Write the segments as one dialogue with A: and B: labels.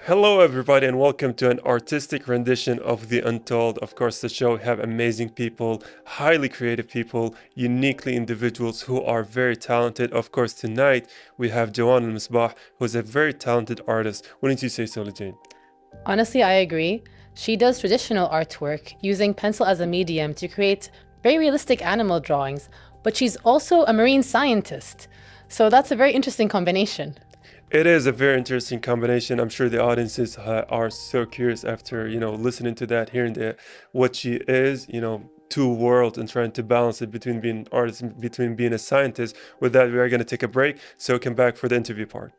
A: Hello, everybody, and welcome to an artistic rendition of the Untold. Of course, the show have amazing people, highly creative people, uniquely individuals who are very talented. Of course, tonight we have Jowan AlMesbah, who is a very talented artist. Wouldn't you say so, Lujain?
B: Honestly, I agree. She does traditional artwork using pencil as a medium to create very realistic animal drawings, but she's also a marine scientist. So that's a very interesting combination.
A: It is a very interesting combination. I'm sure the audiences are so curious after listening to that, hearing what she is, two worlds, and trying to balance it between being an artist and between being a scientist. With that, we are going to take a break. So come back for the interview part.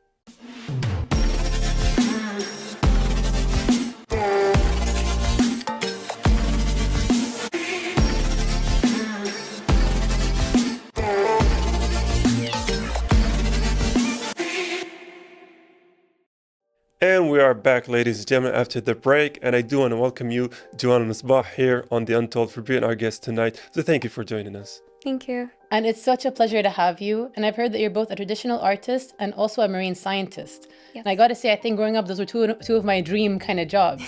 A: And we are back, ladies and gentlemen, after the break. And I do want to welcome you, Jowan AlMesbah, here on The Untold for being our guest tonight. So thank you for joining us.
C: Thank you.
B: And it's such a pleasure to have you. And I've heard that you're both a traditional artist and also a marine scientist.
C: Yes.
B: And I got to say, I think growing up, those were two of my dream kind of jobs.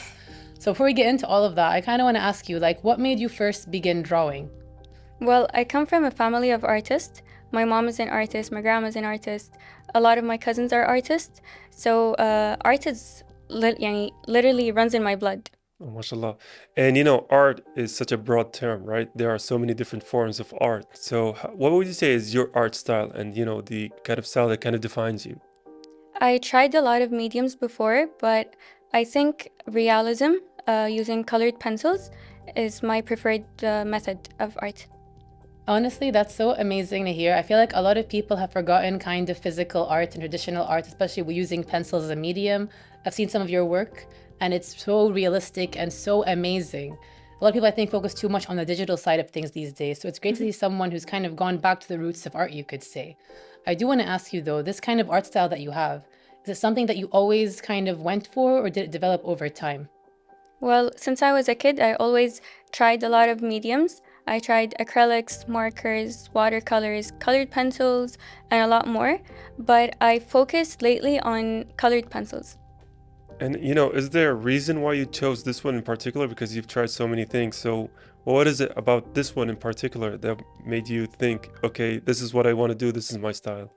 B: So before we get into all of that, I kind of want to ask you, what made you first begin drawing?
C: Well, I come from a family of artists. My mom is an artist, my grandma's an artist. A lot of my cousins are artists. So art is literally runs in my blood.
A: Oh, mashallah. And art is such a broad term, right? There are so many different forms of art. So what would you say is your art style and, the kind of style that kind of defines you?
C: I tried a lot of mediums before, but I think realism, using colored pencils, is my preferred method of art.
B: Honestly, that's so amazing to hear. I feel like a lot of people have forgotten kind of physical art and traditional art, especially with using pencils as a medium. I've seen some of your work, and it's so realistic and so amazing. A lot of people, I think, focus too much on the digital side of things these days. So it's great to see someone who's kind of gone back to the roots of art, you could say. I do want to ask you, though, this kind of art style that you have, is it something that you always kind of went for, or did it develop over time?
C: Well, since I was a kid, I always tried a lot of mediums. I tried acrylics, markers, watercolors, colored pencils, and a lot more. But I focused lately on colored pencils.
A: And, is there a reason why you chose this one in particular? Because you've tried so many things. So what is it about this one in particular that made you think, okay, this is what I want to do, this is my style?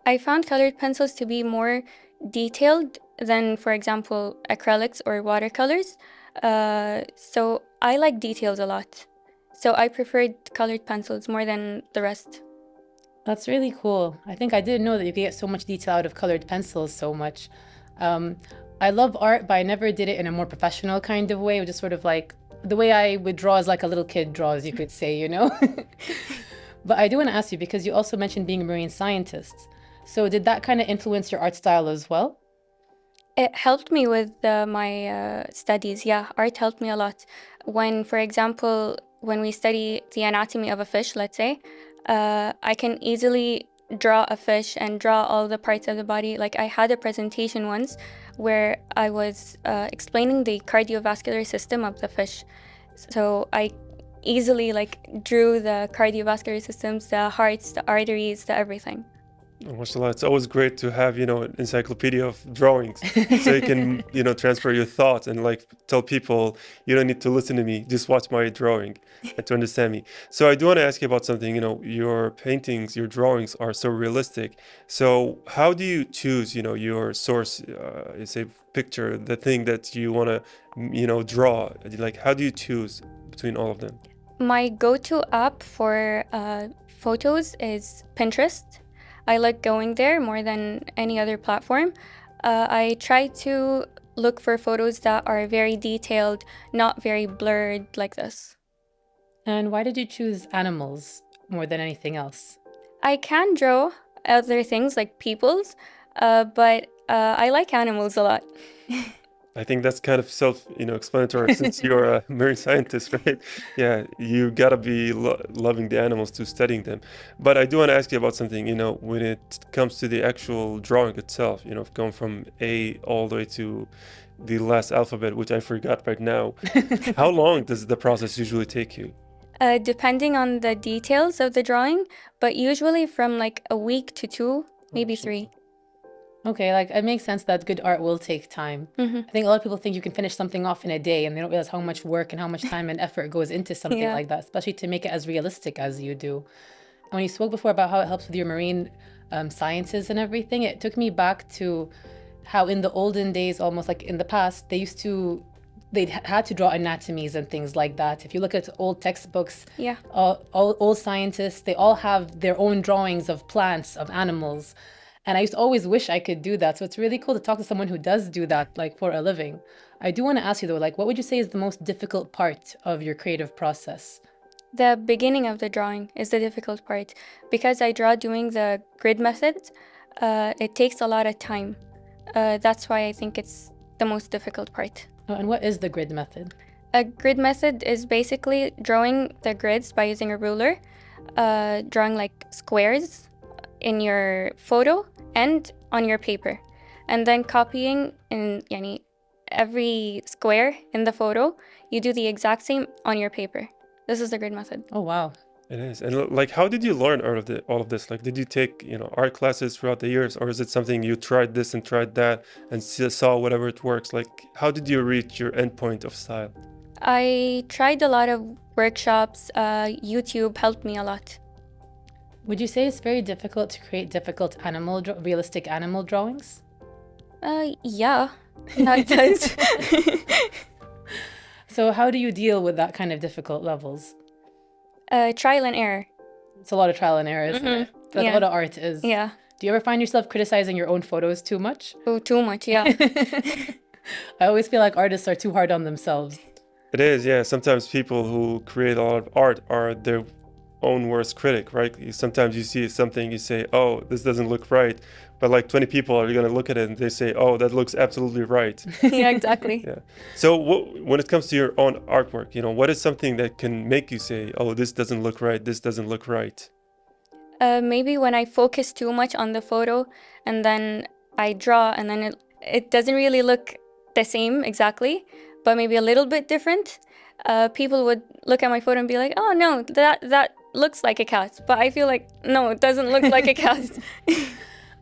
C: I found colored pencils to be more detailed than, for example, acrylics or watercolors. So I like details a lot. So I preferred colored pencils more than the rest.
B: That's really cool. I think I didn't know that you could get so much detail out of colored pencils so much. Um, I love art, but I never did it in a more professional kind of way. It was just sort of like the way I would draw as like a little kid draws, you could say. But I do want to ask you, because you also mentioned being a marine scientist. So did that kind of influence your art style as well?
C: It helped me with my studies. Yeah, art helped me a lot. When, for example, when we study the anatomy of a fish, let's say, I can easily draw a fish and draw all the parts of the body. Like I had a presentation once where I was explaining the cardiovascular system of the fish. So I easily drew the cardiovascular systems, the hearts, the arteries, the everything.
A: Oh, mashallah, it's always great to have, an encyclopedia of drawings so you can, transfer your thoughts and like tell people you don't need to listen to me, just watch my drawing and to understand me. So I do want to ask you about something, your paintings, your drawings are so realistic. So how do you choose, your source, say picture, the thing that you want to, draw? Like, how do you choose between all of them?
C: My go-to app for photos is Pinterest. I like going there more than any other platform. I try to look for photos that are very detailed, not very blurred like this.
B: And why did you choose animals more than anything else?
C: I can draw other things like peoples, but I like animals a lot.
A: I think that's kind of explanatory since you're a marine scientist, right? Yeah, you gotta be loving the animals to studying them. But I do want to ask you about something, when it comes to the actual drawing itself, going from A all the way to the last alphabet, which I forgot right now. How long does the process usually take you?
C: Depending on the details of the drawing, but usually from like a week to two, maybe three.
B: Okay, like it makes sense that good art will take time. I think a lot of people think you can finish something off in a day and they don't realize how much work and how much time and effort goes into something
C: Yeah.
B: like that, especially to make it as realistic as you do. And when you spoke before about how it helps with your marine sciences and everything, it took me back to how in the olden days, almost like in the past, they had to draw anatomies and things like that. If you look at old textbooks,
C: Yeah.
B: all old scientists, they all have their own drawings of plants, of animals. And I used to always wish I could do that. So it's really cool to talk to someone who does do that, like for a living. I do want to ask you though, like, what would you say is the most difficult part of your creative process?
C: The beginning of the drawing is the difficult part because I draw doing the grid method. It takes a lot of time. That's why I think it's the most difficult part.
B: Oh, and what is the grid method?
C: A grid method is basically drawing the grids by using a ruler, drawing like squares in your photo and on your paper, and then copying in yani, every square in the photo. You do the exact same on your paper. This is the grid method.
B: Oh, wow.
A: It is. And like, how did you learn all of this? Like, did you take, art classes throughout the years, or is it something you tried this and tried that and saw whatever it works? Like, how did you reach your endpoint of style?
C: I tried a lot of workshops. YouTube helped me a lot.
B: Would you say it's very difficult to create difficult realistic animal drawings?
C: Yeah, it does.
B: So how do you deal with that kind of difficult levels?
C: Trial and error.
B: It's a lot of trial and error, isn't it? Like
C: Yeah.
B: a lot of art is.
C: Yeah.
B: Do you ever find yourself criticizing your own photos too much?
C: Oh, too much. Yeah.
B: I always feel like artists are too hard on themselves.
A: It is, yeah. Sometimes people who create a lot of art are their own worst critic, right? Sometimes you see something, you say, oh, this doesn't look right. But like 20 people are going to look at it and they say, oh, that looks absolutely right.
C: Yeah, exactly.
A: Yeah. So when it comes to your own artwork, what is something that can make you say, oh, this doesn't look right, this doesn't look right?
C: Maybe when I focus too much on the photo and then I draw and then it doesn't really look the same exactly, but maybe a little bit different. People would look at my photo and be like, oh no, that looks like a cat. But I feel like, no, it doesn't look like a cat.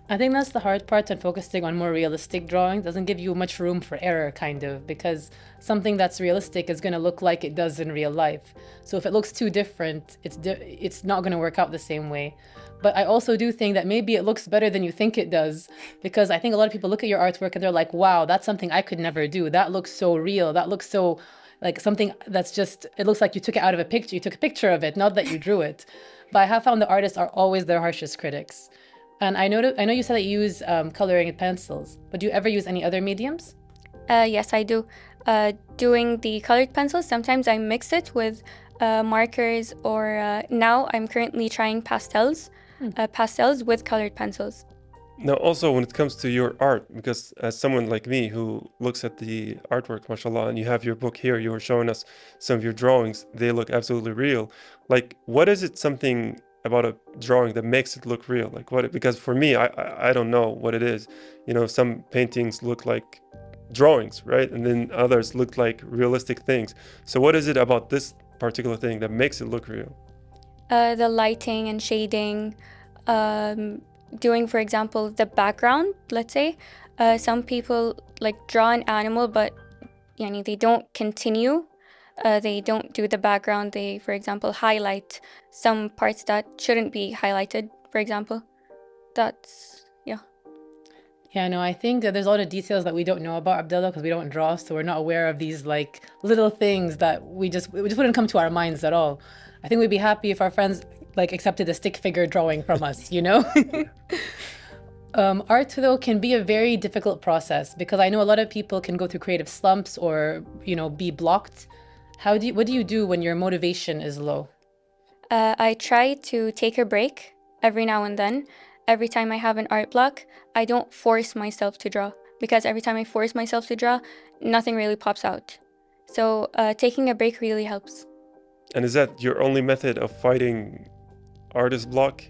B: I think that's the hard part on focusing on more realistic drawings. Doesn't give you much room for error, kind of, because something that's realistic is going to look like it does in real life. So if it looks too different, it's not going to work out the same way. But I also do think that maybe it looks better than you think it does, because I think a lot of people look at your artwork and they're like, wow, that's something I could never do. That looks so real. That looks so like something that's just, it looks like you took it out of a picture. You took a picture of it, not that you drew it. But I have found that artists are always their harshest critics. And I know you said that you use coloring and pencils, but do you ever use any other mediums?
C: Yes, I do. Doing the colored pencils, sometimes I mix it with markers, or now I'm currently trying pastels with colored pencils.
A: Now, also when it comes to your art, because as someone like me who looks at the artwork, mashallah, and you have your book here, you were showing us some of your drawings, they look absolutely real. Like, what is it something about a drawing that makes it look real? Like what? Because for me, I don't know what it is. Some paintings look like drawings, right? And then others look like realistic things. So what is it about this particular thing that makes it look real?
C: The lighting and shading, doing, for example, the background, let's say. Some people like draw an animal, but they don't continue. They don't do the background. They, for example, highlight some parts that shouldn't be highlighted, for example. That's, yeah.
B: Yeah, no, I think that there's a lot of details that we don't know about Abdullah because we don't draw, so we're not aware of these like little things that we just wouldn't come to our minds at all. I think we'd be happy if our friends like accepted a stick figure drawing from us, Art, though, can be a very difficult process because I know a lot of people can go through creative slumps or, be blocked. What do you do when your motivation is low?
C: I try to take a break every now and then. Every time I have an art block, I don't force myself to draw because every time I force myself to draw, nothing really pops out. So taking a break really helps.
A: And is that your only method of fighting artist block?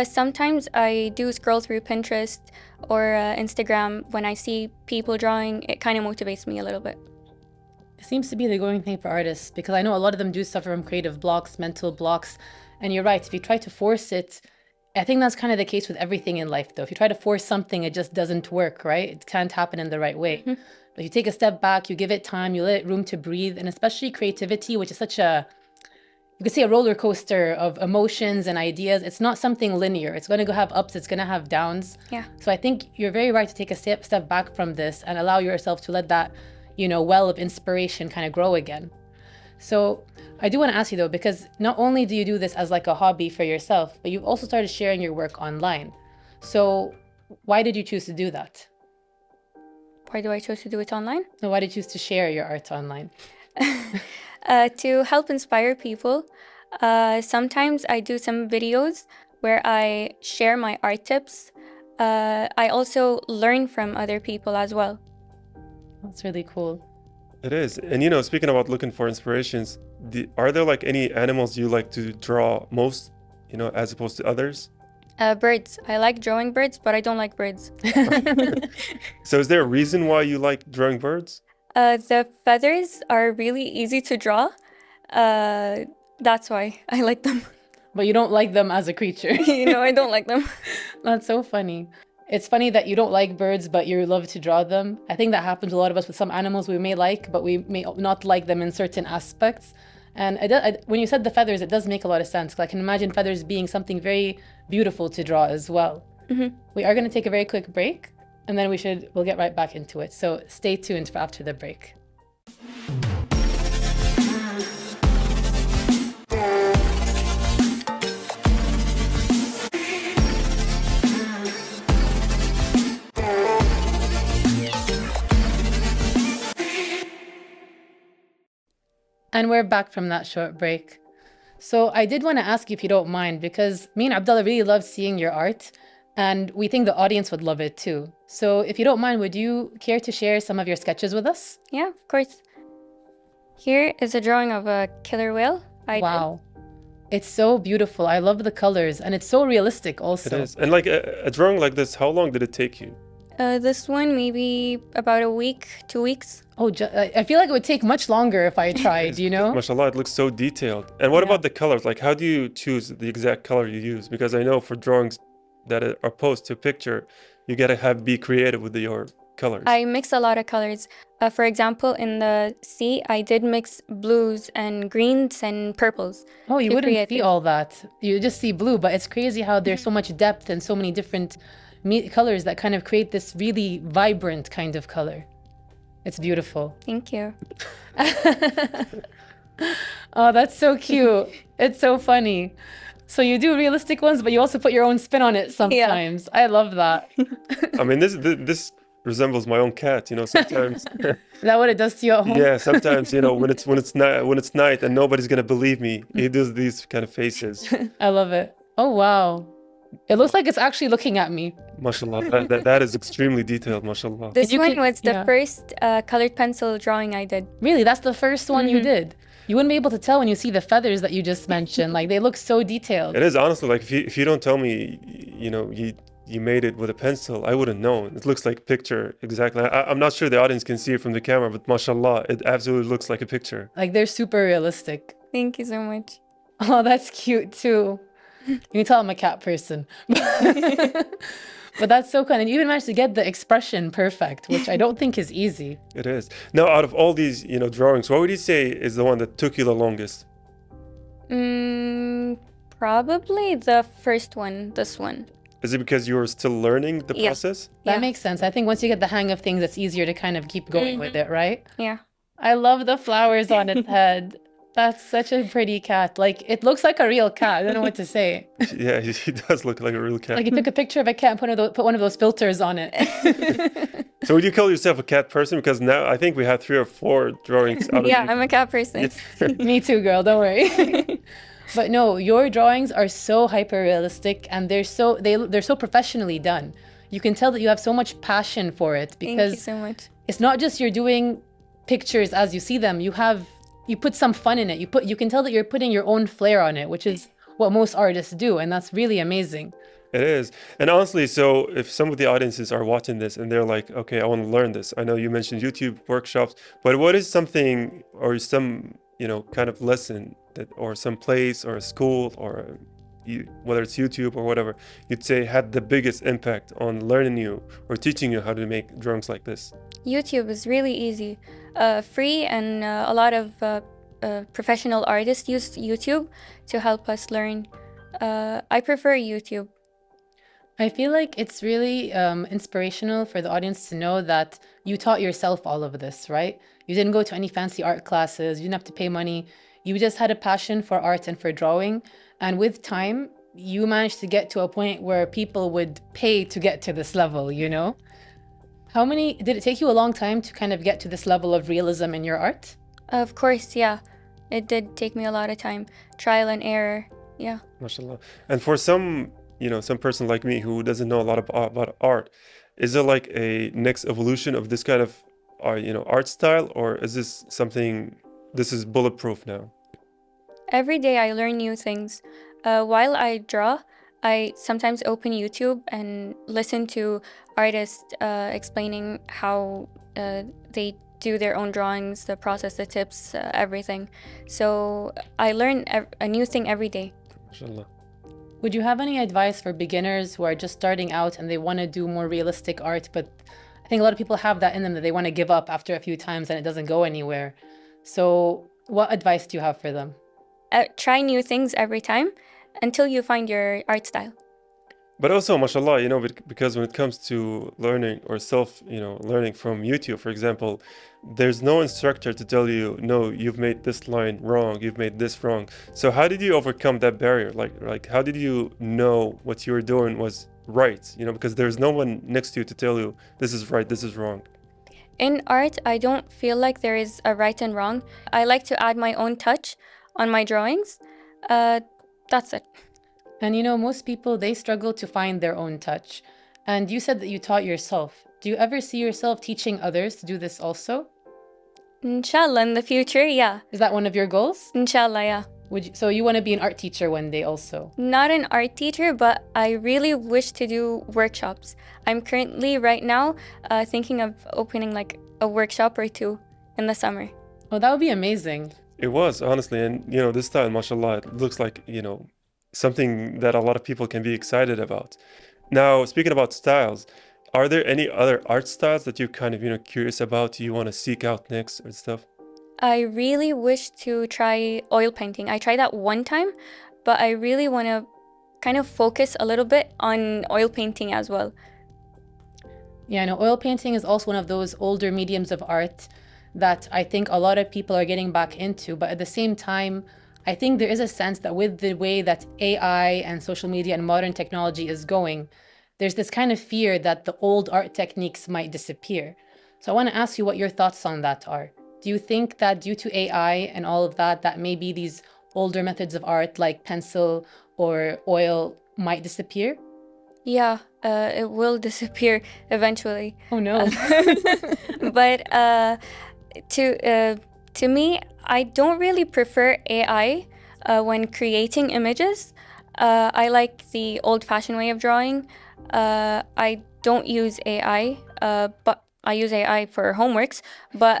C: Sometimes I do scroll through Pinterest or Instagram. When I see people drawing, it kind of motivates me a little bit.
B: It seems to be the going thing for artists because I know a lot of them do suffer from creative blocks, mental blocks. And you're right, if you try to force it, I think that's kind of the case with everything in life, though. If you try to force something, it just doesn't work, right? It can't happen in the right way. But you take a step back, you give it time, you let it room to breathe, and especially creativity, which is such a, you could say, a roller coaster of emotions and ideas. It's not something linear. It's going to have ups, it's going to have downs.
C: Yeah.
B: So I think you're very right to take a step back from this and allow yourself to let that, well of inspiration kind of grow again. So I do want to ask you though, because not only do you do this as like a hobby for yourself, but you've also started sharing your work online. So why did you choose to do that?
C: Why do I choose to do it online?
B: So why did you choose to share your art online?
C: To help inspire people. Sometimes I do some videos where I share my art tips. I also learn from other people as well.
B: That's really cool.
A: It is. And speaking about looking for inspirations, are there like any animals you like to draw most, as opposed to others?
C: Birds. I like drawing birds, but I don't like birds.
A: So is there a reason why you like drawing birds?
C: The feathers are really easy to draw. That's why I like them.
B: But you don't like them as a creature.
C: I don't like them.
B: That's so funny. It's funny that you don't like birds, but you love to draw them. I think that happens to a lot of us with some animals we may like, but we may not like them in certain aspects. And when you said the feathers, it does make a lot of sense. 'Cause I can imagine feathers being something very beautiful to draw as well. We are going to take a very quick break, and then we'll get right back into it. So stay tuned for after the break. And we're back from that short break. So I did want to ask you if you don't mind, because me and Abdullah really love seeing your art, and we think the audience would love it too. So if you don't mind, would you care to share some of your sketches with us?
C: Yeah, of course. Here is a drawing of a killer whale.
B: Wow. It's so beautiful. I love the colors, and it's so realistic also.
A: It is. And like a drawing like this, how long did it take you?
C: This one, maybe about a week, 2 weeks.
B: Oh, I feel like it would take much longer if I tried,
A: Mashallah, it looks so detailed. And what about the colors? Like, how do you choose the exact color you use? Because I know for drawings that are posed to a picture, you gotta be creative with your colors.
C: I mix a lot of colors. For example, in the sea, I did mix blues and greens and purples.
B: Oh, you wouldn't see all that. You just see blue, but it's crazy how there's so much depth and so many different colors that kind of create this really vibrant kind of color. It's beautiful.
C: Thank you.
B: Oh, that's so cute. It's so funny. So you do realistic ones, but you also put your own spin on it sometimes. Yeah. I love that.
A: I mean, this resembles my own cat, sometimes.
B: Is that what it does to you at home?
A: Yeah, sometimes, when it's night and nobody's gonna believe me, he does these kind of faces.
B: I love it. Oh, wow. It looks like it's actually looking at me.
A: Mashallah, that is extremely detailed, mashallah.
C: This one was the first colored pencil drawing I did.
B: Really? That's the first one you did? You wouldn't be able to tell when you see the feathers that you just mentioned. Like, they look so detailed.
A: It is, honestly, like, if you don't tell me, you made it with a pencil, I wouldn't know. It looks like a picture, exactly. I'm not sure the audience can see it from the camera, but mashallah, it absolutely looks like a picture.
B: Like, they're super realistic.
C: Thank you so much.
B: Oh, that's cute, too. You can tell I'm a cat person. But that's so kind. And you even managed to get the expression perfect, which I don't think is easy.
A: It is. Now, out of all these, drawings, what would you say is the one that took you the longest?
C: Probably the first one, this one.
A: Is it because you were still learning the process?
B: That makes sense. I think once you get the hang of things, it's easier to kind of keep going with it, right?
C: Yeah.
B: I love the flowers on its head. That's such a pretty cat. Like, it looks like a real cat. I don't know what to say.
A: Yeah, he does look like a real cat.
B: Like, you took a picture of a cat and put one of those filters on it.
A: So would you call yourself a cat person? Because now I think we have 3 or 4 drawings out of
C: Yeah, I'm a cat person.
B: Me too, girl. Don't worry. But no, your drawings are so hyper realistic, and they're so professionally done. You can tell that you have so much passion for it, because
C: Thank you so much.
B: It's not just you're doing pictures as you see them. You put some fun in it. You can tell that you're putting your own flair on it, which is what most artists do, and that's really amazing.
A: It is. And honestly, so if some of the audiences are watching this and they're like, okay, I want to learn this. I know you mentioned YouTube workshops, but what is something or some, kind of lesson or some place or a school or, whether it's YouTube or whatever, you'd say had the biggest impact on learning you or teaching you how to make drawings like this?
C: YouTube is really easy, free, and a lot of professional artists use YouTube to help us learn. I prefer YouTube.
B: I feel like it's really inspirational for the audience to know that you taught yourself all of this, right? You didn't go to any fancy art classes, you didn't have to pay money. You just had a passion for art and for drawing. And with time, you managed to get to a point where people would pay to get to this level, you know? Did it take you a long time to kind of get to this level of realism in your art?
C: Of course, yeah. It did take me a lot of time. Trial and error, yeah.
A: MashaAllah. And for some, some person like me who doesn't know a lot about art, is there like a next evolution of this kind of, art style, or is this something, this is bulletproof now?
C: Every day I learn new things. While I draw, I sometimes open YouTube and listen to artists explaining how they do their own drawings, the process, the tips, everything. So I learn a new thing every day.
A: MashaAllah.
B: Would you have any advice for beginners who are just starting out and they want to do more realistic art, but I think a lot of people have that in them that they want to give up after a few times and it doesn't go anywhere. So what advice do you have for them?
C: Try new things every time until you find your art style.
A: But also, mashallah, because when it comes to learning or learning from YouTube, for example, there's no instructor to tell you, no, you've made this line wrong, you've made this wrong. So how did you overcome that barrier? Like how did you know what you were doing was right? Because there's no one next to you to tell you, this is right, this is wrong.
C: In art, I don't feel like there is a right and wrong. I like to add my own touch on my drawings. That's it.
B: And most people, they struggle to find their own touch. And you said that you taught yourself. Do you ever see yourself teaching others to do this also?
C: Inshallah, in the future, yeah.
B: Is that one of your goals?
C: Inshallah, yeah.
B: So you want to be an art teacher one day also?
C: Not an art teacher, but I really wish to do workshops. I'm currently, right now, thinking of opening like a workshop or two in the summer.
B: Oh, that would be amazing.
A: It was, honestly. And, this style, mashallah, it looks like, something that a lot of people can be excited about. Now, speaking about styles, are there any other art styles that you're kind of, curious about, you want to seek out next or stuff?
C: I really wish to try oil painting. I tried that one time, but I really want to kind of focus a little bit on oil painting as well.
B: Yeah, oil painting is also one of those older mediums of art that I think a lot of people are getting back into. But at the same time, I think there is a sense that with the way that AI and social media and modern technology is going, there's this kind of fear that the old art techniques might disappear. So I want to ask you what your thoughts on that are. Do you think that due to AI and all of that, that maybe these older methods of art like pencil or oil might disappear?
C: Yeah, it will disappear eventually.
B: Oh no.
C: But to me, I don't really prefer AI when creating images. I like the old-fashioned way of drawing. I don't use AI, but I use AI for homeworks, but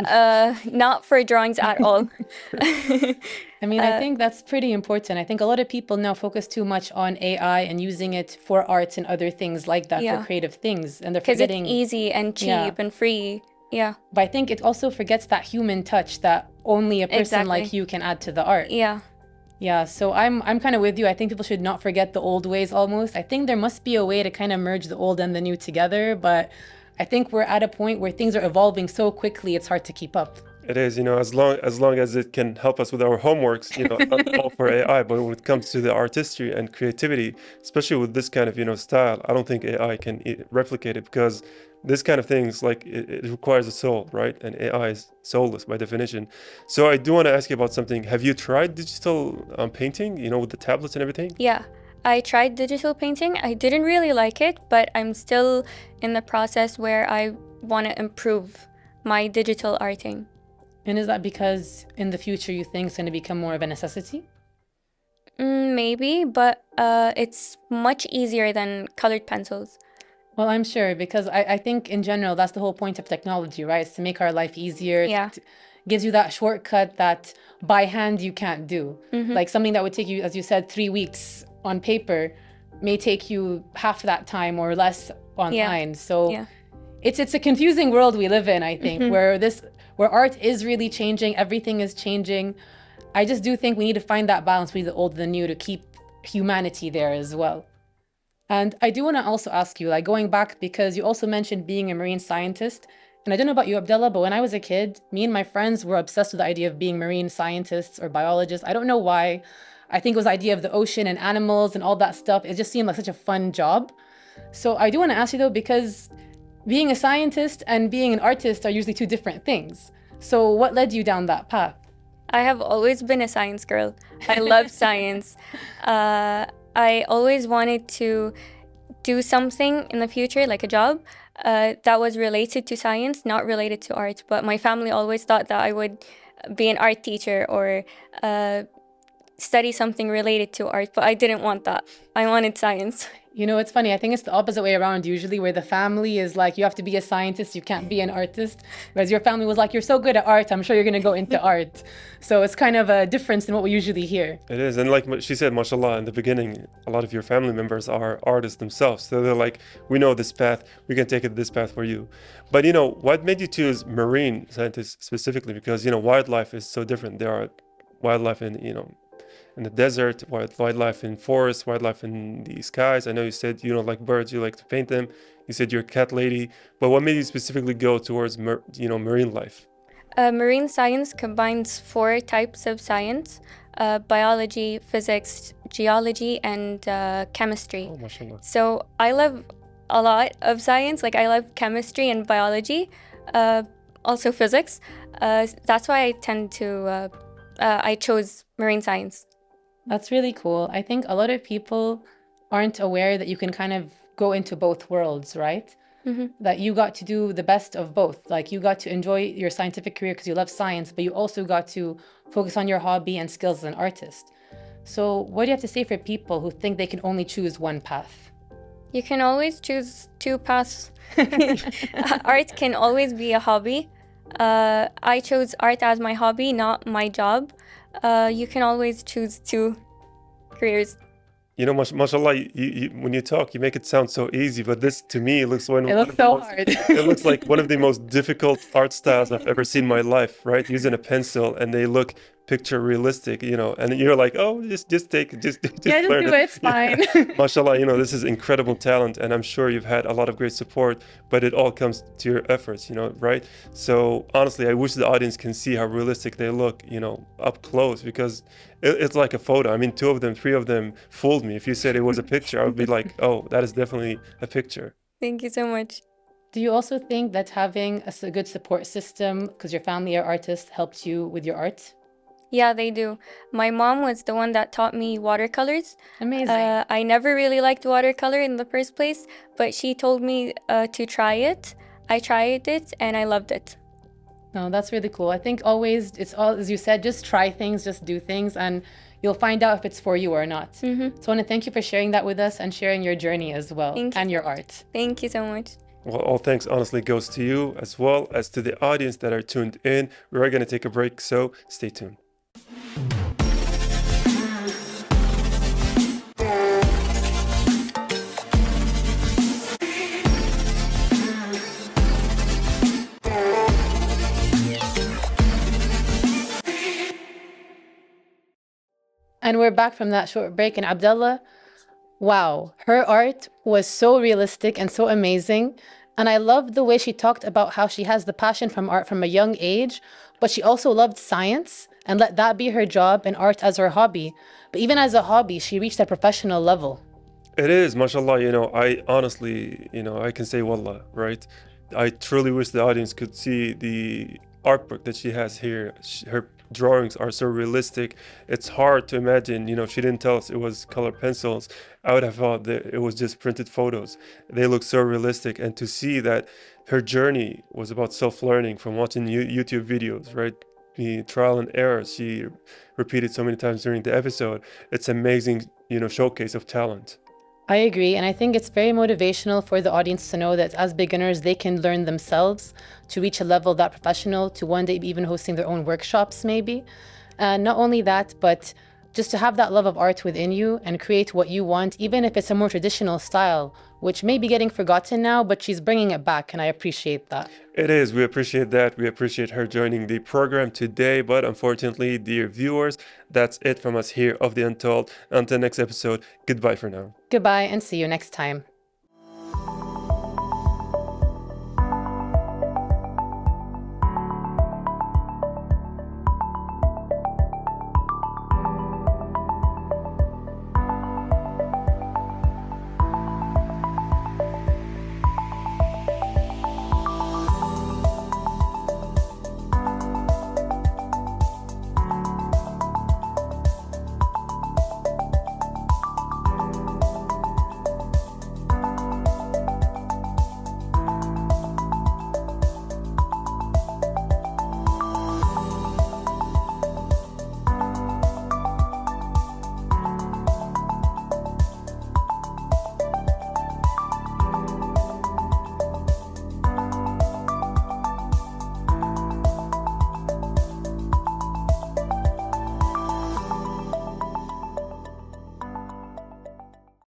C: not for drawings at all.
B: I mean, I think that's pretty important. I think a lot of people now focus too much on AI and using it for arts and other things like that, for creative things. And they're forgetting...
C: Because it's easy and cheap and free. Yeah.
B: But I think it also forgets that human touch that only a person like you can add to the art.
C: Yeah.
B: Yeah, so I'm kind of with you. I think people should not forget the old ways almost. I think there must be a way to kind of merge the old and the new together, but I think we're at a point where things are evolving so quickly, it's hard to keep up.
A: It is, as long as it can help us with our homeworks, I'm all for AI. But when it comes to the artistry and creativity, especially with this kind of, style, I don't think AI can replicate it, because this kind of things, like it requires a soul, right? And AI is soulless by definition. So I do want to ask you about something. Have you tried digital painting, with the tablets and everything?
C: Yeah, I tried digital painting. I didn't really like it, but I'm still in the process where I want to improve my digital arting.
B: And is that because in the future you think it's going to become more of a necessity?
C: Maybe, but it's much easier than colored pencils.
B: Well, I'm sure, because I think in general, that's the whole point of technology, right? It's to make our life easier.
C: Yeah.
B: Gives you that shortcut that by hand you can't do. Like something that would take you, as you said, 3 weeks on paper may take you half that time or less online. So it's a confusing world we live in, I think, where art is really changing, everything is changing. I just do think we need to find that balance between the old and the new to keep humanity there as well. And I do want to also ask you, like going back, because you also mentioned being a marine scientist. And I don't know about you, Abdullah, but when I was a kid, me and my friends were obsessed with the idea of being marine scientists or biologists. I don't know why. I think it was the idea of the ocean and animals and all that stuff. It just seemed like such a fun job. So I do want to ask you though, because being a scientist and being an artist are usually two different things. So what led you down that path?
C: I have always been a science girl. I love science. I always wanted to do something in the future, like a job, that was related to science, not related to art. But my family always thought that I would be an art teacher or study something related to art, but I didn't want that. I wanted science.
B: You know, it's funny. I think it's the opposite way around usually, where the family is like, you have to be a scientist, you can't be an artist. Whereas your family was like, you're so good at art, I'm sure you're going to go into art. So it's kind of a difference in what we usually hear.
A: It is. And like she said, mashallah, in the beginning, a lot of your family members are artists themselves. So they're like, we know this path, we can take it this path for you. But, you know, what made you choose marine scientists specifically? Because, you know, wildlife is so different. There are wildlife in, you know, in the desert, wildlife in forests, wildlife in the skies. I know you said you don't like birds, you like to paint them. You said you're a cat lady. But what made you specifically go towards, marine life?
C: Marine science combines 4 types of science: biology, physics, geology, and chemistry.
A: Oh, mashallah.
C: So I love a lot of science. Like I love chemistry and biology, also physics. That's why I chose marine science.
B: That's really cool. I think a lot of people aren't aware that you can kind of go into both worlds, right?
C: Mm-hmm.
B: That you got to do the best of both. Like you got to enjoy your scientific career because you love science, but you also got to focus on your hobby and skills as an artist. So what do you have to say for people who think they can only choose one path?
C: You can always choose 2 paths. Art can always be a hobby. I chose art as my hobby, not my job. You can always choose 2 careers.
A: You know, mashallah, you, when you talk, you make it sound so easy, but this, to me,
B: It looks so hard.
A: It looks like one of the most difficult art styles I've ever seen in my life, right? Using a pencil, and they look picture realistic, you know, and you're like, oh, just take it, just
B: Yeah, just
A: learn
B: do it, it's fine.
A: Mashallah, you know, this is incredible talent, and I'm sure you've had a lot of great support, but it all comes to your efforts, you know, right? So honestly, I wish the audience can see how realistic they look, you know, up close, because it's like a photo. I mean, 2 of them, 3 of them fooled me. If you said it was a picture, I would be like, oh, that is definitely a picture.
C: Thank you so much.
B: Do you also think that having a good support system, because your family are artists, helped you with your art?
C: Yeah, they do. My mom was the one that taught me watercolors.
B: Amazing.
C: I never really liked watercolor in the first place, but she told me to try it. I tried it and I loved it.
B: No, that's really cool. I think always, it's all, as you said, just try things, just do things, and you'll find out if it's for you or not.
C: Mm-hmm.
B: So I want to thank you for sharing that with us and sharing your journey as well, and your art.
C: Thank you so much.
A: Well, all thanks honestly goes to you as well as to the audience that are tuned in. We are going to take a break, so stay tuned.
B: And we're back from that short break. And Abdullah, wow, her art was so realistic and so amazing. And I loved the way she talked about how she has the passion from art from a young age, but she also loved science and let that be her job and art as her hobby. But even as a hobby, she reached a professional level.
A: It is, mashallah, you know, I honestly, you know, I can say wallah, right? I truly wish the audience could see the art book that she has here. Her drawings are so realistic. It's hard to imagine, you know, if she didn't tell us it was color pencils, I would have thought that it was just printed photos. They look so realistic. And to see that her journey was about self-learning from watching YouTube videos, right? The trial and error she repeated so many times during the episode. It's amazing, you know, showcase of talent.
B: I agree. And I think it's very motivational for the audience to know that as beginners, they can learn themselves to reach a level that professional, to one day be even hosting their own workshops, maybe. And not only that, but just to have that love of art within you and create what you want, even if it's a more traditional style, which may be getting forgotten now, but she's bringing it back, and I appreciate that.
A: It is. We appreciate that. We appreciate her joining the program today. But unfortunately, dear viewers, that's it from us here of The Untold. Until next episode, goodbye for now.
B: Goodbye, and see you next time.